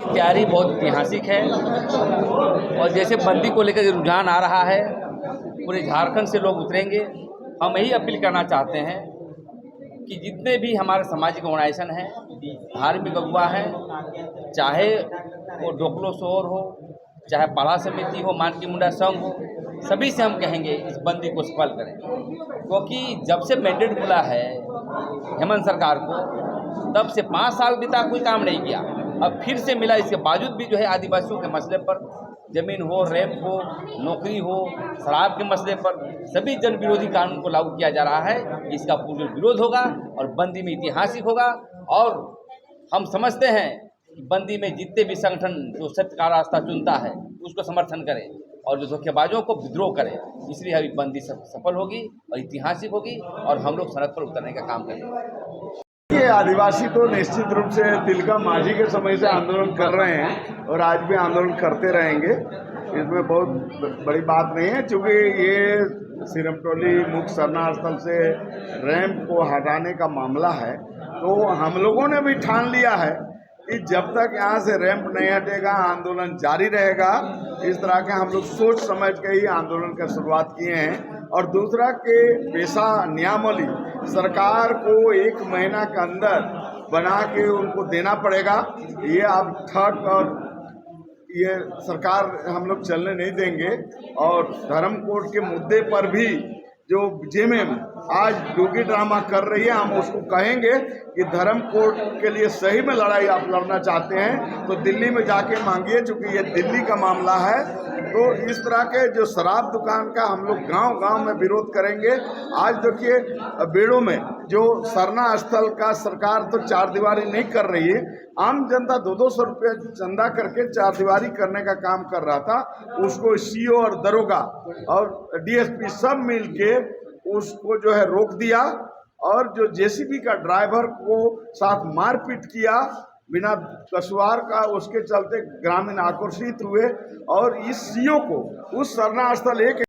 की तैयारी बहुत ऐतिहासिक है और जैसे बंदी को लेकर रुझान आ रहा है, पूरे झारखंड से लोग उतरेंगे। हम यही अपील करना चाहते हैं कि जितने भी हमारे सामाजिक ऑर्गेनाइजेशन हैं, धार्मिक अगुवा हैं, चाहे वो डोकलो शोर हो, चाहे पाला समिति हो, मानकी मुंडा संघ हो, सभी से हम कहेंगे इस बंदी को सफल करें, क्योंकि जब से मैंडेट मिला है हेमंत सरकार को, तब से 5 साल बीता, कोई काम नहीं किया। अब फिर से मिला, इसके बावजूद भी जो है आदिवासियों के मसले पर, जमीन हो, रेप हो, नौकरी हो, शराब के मसले पर सभी जन विरोधी कानून को लागू किया जा रहा है। इसका पूर्ण विरोध होगा और बंदी में ऐतिहासिक होगा। और हम समझते हैं कि बंदी में जितने भी संगठन जो सत्य का रास्ता चुनता है उसको समर्थन करें और जो धोखेबाजों को विद्रोह करें। इसलिए अभी बंदी सफल होगी और ऐतिहासिक होगी और हम लोग सड़क पर उतरने का काम करेंगे। ये आदिवासी तो निश्चित रूप से तिलका मांझी के समय से आंदोलन कर रहे हैं और आज भी आंदोलन करते रहेंगे। इसमें बहुत बड़ी बात नहीं है, क्योंकि ये सिरमटोली मुख्य शरणा स्थल से रैंप को हटाने का मामला है। तो हम लोगों ने भी ठान लिया है कि जब तक यहाँ से रैंप नहीं हटेगा आंदोलन जारी रहेगा। इस तरह के हम लोग सोच समझ के ही आंदोलन का शुरुआत किए हैं। और दूसरा के पेशा नियमावली सरकार को 1 महीना के अंदर बना के उनको देना पड़ेगा। ये अब थक और ये सरकार हम लोग चलने नहीं देंगे। और धर्म कोड के मुद्दे पर भी जो जेएमएम आज डोगी ड्रामा कर रही है, हम उसको कहेंगे कि धर्म कोड के लिए सही में लड़ाई आप लड़ना चाहते हैं तो दिल्ली में जाके मांगिए, क्योंकि ये दिल्ली का मामला है। तो इस तरह के जो शराब दुकान का हम लोग गांव-गांव में विरोध करेंगे। आज देखिए बेड़ों में जो शरणा स्थल का सरकार तो 4 दीवारी नहीं कर रही है, आम जनता 200 रुपये चंदा करके 4 दीवारी करने का काम कर रहा था। उसको सीओ और दरोगा और डीएसपी सब मिल के उसको जो है रोक दिया और जो जेसीबी का ड्राइवर को साथ मारपीट किया बिना कसूर का, उसके चलते ग्रामीण आक्रोशित हुए और इस सीओ को उस शरणा स्थल एक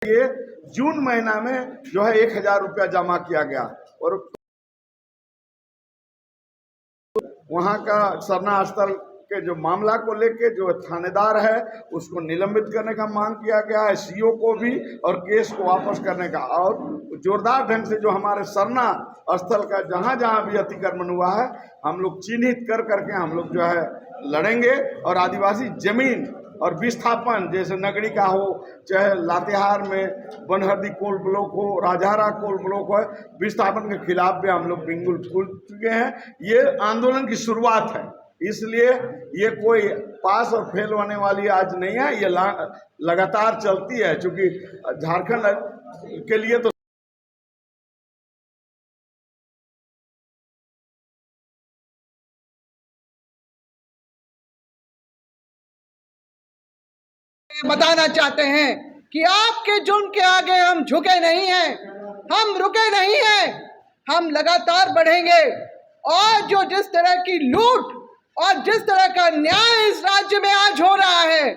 ये जून महीना में जो है 1000 रुपया जमा किया गया और वहां का शरणा स्थल के जो मामला को लेके जो थानेदार है उसको निलंबित करने का मांग किया गया है, सीओ को भी, और केस को वापस करने का। और जोरदार ढंग से जो हमारे शरणा स्थल का जहां जहां भी अतिक्रमण हुआ है हम लोग चिन्हित कर करके हम लोग जो है लड़ेंगे। और आदिवासी जमीन और विस्थापन जैसे नगरी का हो, चाहे लातेहार में बनहरदी कोल ब्लॉक हो, राजहारा कोल ब्लॉक हो, विस्थापन के खिलाफ भी हम लोग बिल्कुल खुल चुके हैं। ये आंदोलन की शुरुआत है, इसलिए ये कोई पास और फेल होने वाली आज नहीं है, ये लगातार चलती है। क्योंकि झारखंड के लिए तो बताना चाहते हैं कि आपके जुल्म के आगे हम झुके नहीं हैं, हम रुके नहीं हैं, हम लगातार बढ़ेंगे। और जो जिस तरह की लूट और जिस तरह का न्याय इस राज्य में आज हो रहा है,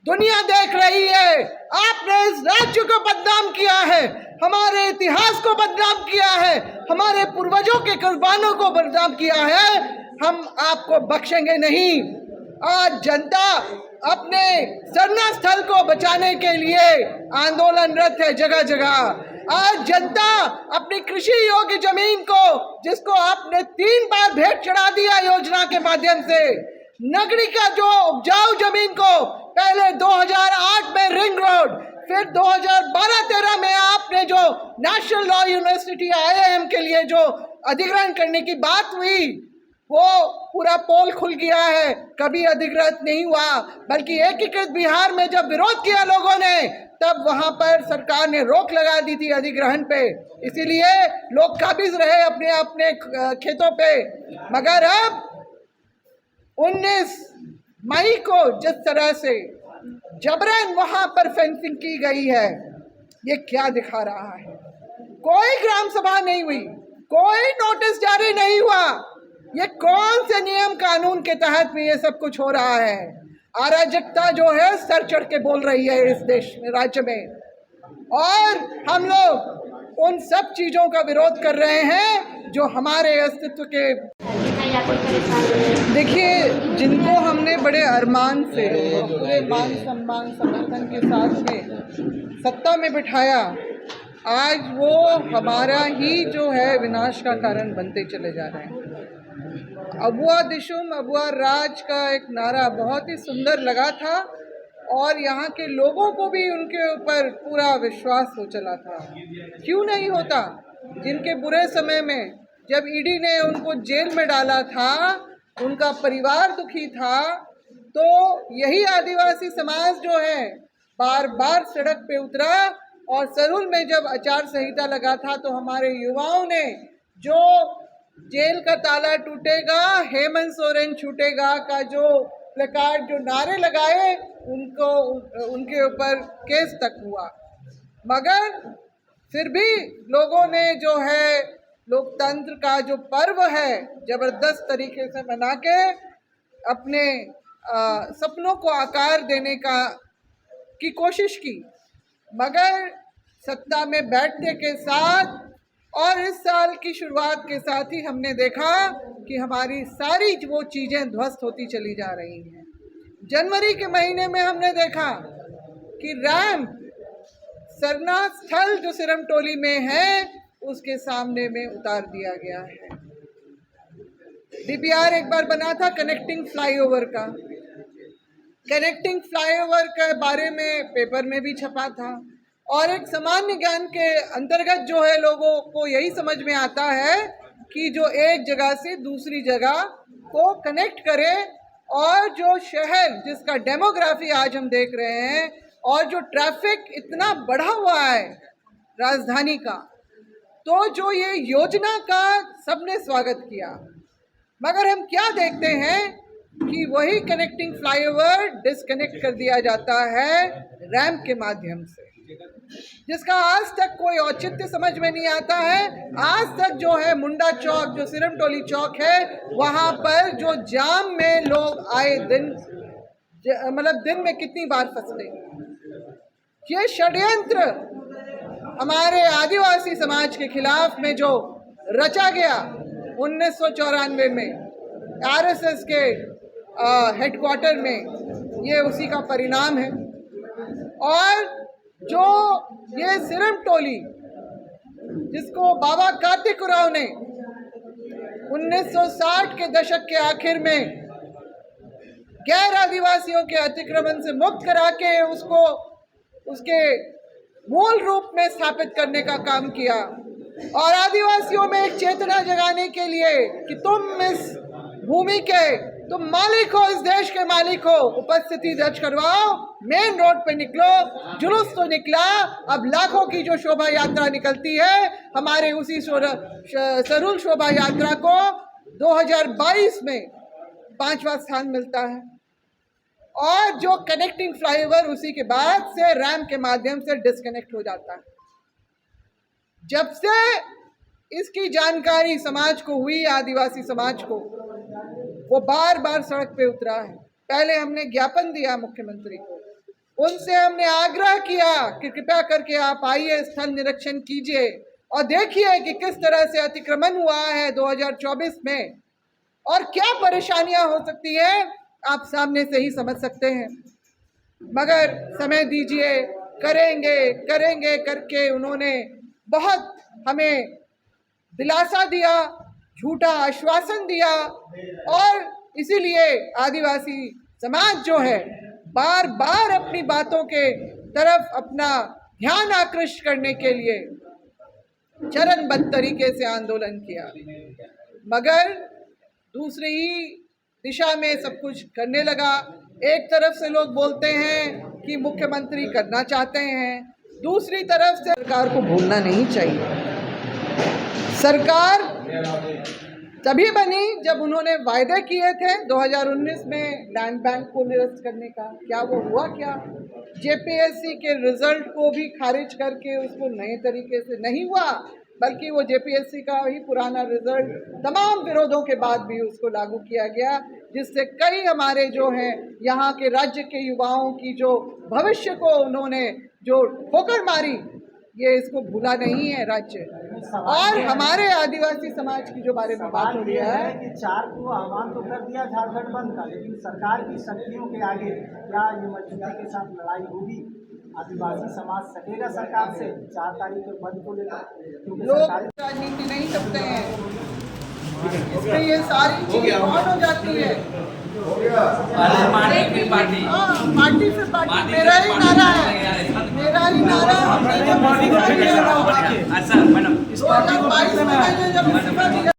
दुनिया देख रही है। आपने इस राज्य को बदनाम किया है, हमारे इतिहास को बदनाम किया है, हमारे पूर्वजों के कुर्बानों को बदनाम किया है। हम आपको बख्शेंगे नहीं। आज जनता अपने शरणा स्थल को बचाने के लिए आंदोलनरत है जगह जगह। आज जनता अपनी कृषि योग्य जमीन को, जिसको आपने 3 बार भेंट चढ़ा दिया योजना के माध्यम से, नगरी का जो उपजाऊ जमीन को पहले 2008 में रिंग रोड, फिर 2012-13 में आपने जो नेशनल लॉ यूनिवर्सिटी IIM के लिए जो अधिग्रहण करने की बात हुई, वो पूरा पोल खुल गया है, कभी अधिग्रहित नहीं हुआ। बल्कि एकीकृत बिहार में जब विरोध किया लोगों ने, तब वहां पर सरकार ने रोक लगा दी थी अधिग्रहण पे, इसीलिए लोग काबिज रहे अपने अपने खेतों पे। मगर अब 19 मई को जिस तरह से जबरन वहां पर फेंसिंग की गई है, ये क्या दिखा रहा है? कोई ग्राम सभा नहीं हुई, कोई नोटिस जारी नहीं हुआ। ये कौन से नियम कानून के तहत में ये सब कुछ हो रहा है? अराजकता जो है सर चढ़ के बोल रही है इस देश में, राज्य में। और हम लोग उन सब चीज़ों का विरोध कर रहे हैं जो हमारे अस्तित्व के देखिए, जिनको हमने बड़े अरमान से पूरे मान सम्मान समर्थन के साथ में सत्ता में बिठाया, आज वो हमारा ही जो है विनाश का कारण बनते चले जा रहे हैं। अबुआ दिशुम अबुआ राज का एक नारा बहुत ही सुंदर लगा था और यहाँ के लोगों को भी उनके ऊपर पूरा विश्वास हो चला था। क्यों नहीं होता? जिनके बुरे समय में जब ईडी ने उनको जेल में डाला था, उनका परिवार दुखी था, तो यही आदिवासी समाज जो है बार बार सड़क पे उतरा और सरूल में जब आचार संहिता लगा था तो हमारे युवाओं ने जो जेल का ताला टूटेगा, हेमंत सोरेन छूटेगा का जो प्लेकार्ड, जो नारे लगाए, उनको उनके ऊपर केस तक हुआ। मगर फिर भी लोगों ने जो है लोकतंत्र का जो पर्व है जबरदस्त तरीके से मना के अपने सपनों को आकार देने की कोशिश की। मगर सत्ता में बैठने के साथ और इस साल की शुरुआत के साथ ही हमने देखा कि हमारी सारी वो चीज़ें ध्वस्त होती चली जा रही हैं। जनवरी के महीने में हमने देखा कि रैंप सरना स्थल जो सिरमटोली में है उसके सामने में उतार दिया गया है। डीपीआर एक बार बना था कनेक्टिंग फ्लाईओवर का, कनेक्टिंग फ्लाईओवर के बारे में पेपर में भी छपा था और एक सामान्य ज्ञान के अंतर्गत जो है लोगों को यही समझ में आता है कि जो एक जगह से दूसरी जगह को कनेक्ट करे और जो शहर जिसका डेमोग्राफी आज हम देख रहे हैं और जो ट्रैफिक इतना बढ़ा हुआ है राजधानी का, तो जो ये योजना का सबने स्वागत किया। मगर हम क्या देखते हैं कि वही कनेक्टिंग फ्लाईओवर डिस्कनेक्ट कर दिया जाता है रैंप के माध्यम से, जिसका आज तक कोई औचित्य समझ में नहीं आता है। आज तक जो है मुंडा चौक जो सिरमटोली चौक है, वहाँ पर जो जाम में लोग आए दिन, मतलब दिन में कितनी बार फंसते हैं। ये षड्यंत्र हमारे आदिवासी समाज के खिलाफ में जो रचा गया 1994 में आरएसएस के हेडक्वार्टर में, ये उसी का परिणाम है। और जो ये सिरमटोली जिसको बाबा कार्तिक उरांव ने 1960 के दशक के आखिर में गैर आदिवासियों के अतिक्रमण से मुक्त करा के उसको उसके मूल रूप में स्थापित करने का काम किया और आदिवासियों में एक चेतना जगाने के लिए कि तुम इस भूमि के तुम मालिक हो, इस देश के मालिक हो, उपस्थिति दर्ज करवाओ, मेन रोड पे निकलो। जुलूस तो निकला, अब लाखों की जो शोभा यात्रा निकलती है, हमारे उसी सरूल शोभा यात्रा को 2022 में 5वां स्थान मिलता है और जो कनेक्टिंग फ्लाईओवर उसी के बाद से रैंप के माध्यम से डिस्कनेक्ट हो जाता है। जब से इसकी जानकारी समाज को हुई, आदिवासी समाज को, वो बार बार सड़क पे उतरा है। पहले हमने ज्ञापन दिया मुख्यमंत्री को, उनसे हमने आग्रह किया कि कृपया करके आप आइए, स्थल निरीक्षण कीजिए और देखिए कि किस तरह से अतिक्रमण हुआ है 2024 में और क्या परेशानियां हो सकती है, आप सामने से ही समझ सकते हैं। मगर समय दीजिए, करेंगे करेंगे करके उन्होंने बहुत हमें दिलासा दिया, झूठा आश्वासन दिया और इसीलिए आदिवासी समाज जो है बार बार अपनी बातों के तरफ अपना ध्यान आकृष्ट करने के लिए चरणबद्ध तरीके से आंदोलन किया। मगर दूसरी ही दिशा में सब कुछ करने लगा। एक तरफ से लोग बोलते हैं कि मुख्यमंत्री करना चाहते हैं, दूसरी तरफ से सरकार को भूलना नहीं चाहिए। सरकार तभी बनी जब उन्होंने वायदे किए थे 2019 में लैंड बैंक को निरस्त करने का। क्या वो हुआ? क्या जेपीएससी के रिजल्ट को भी खारिज करके उसको नए तरीके से नहीं हुआ, बल्कि वो जेपीएससी का ही पुराना रिजल्ट तमाम विरोधों के बाद भी उसको लागू किया गया, जिससे कई हमारे जो हैं यहाँ के राज्य के युवाओं की जो भविष्य को उन्होंने जो ठोकर मारी, ये इसको भूला नहीं है राज्य। और हमारे आदिवासी समाज की जो बारे में बात हो रही है कि 4 को आह्वान तो कर दिया झारखंड बंद का, लेकिन सरकार की शक्तियों के आगे क्या ये मजबूती के साथ लड़ाई होगी? आदिवासी समाज सकेगा सरकार से 4 तारीख के बंद को लेकर? क्योंकि लोग सरकारी राजनीति नहीं करते हैं, इसमें ये सारी चीजें ऑन हो जाती है। पार्टी फिर पार्टी, पार्टी से पार्टी, मेरा ही नारा है, मेरा ही नारा है। अच्छा मैडम 2022 में मैंने जब इस्तीफा दिया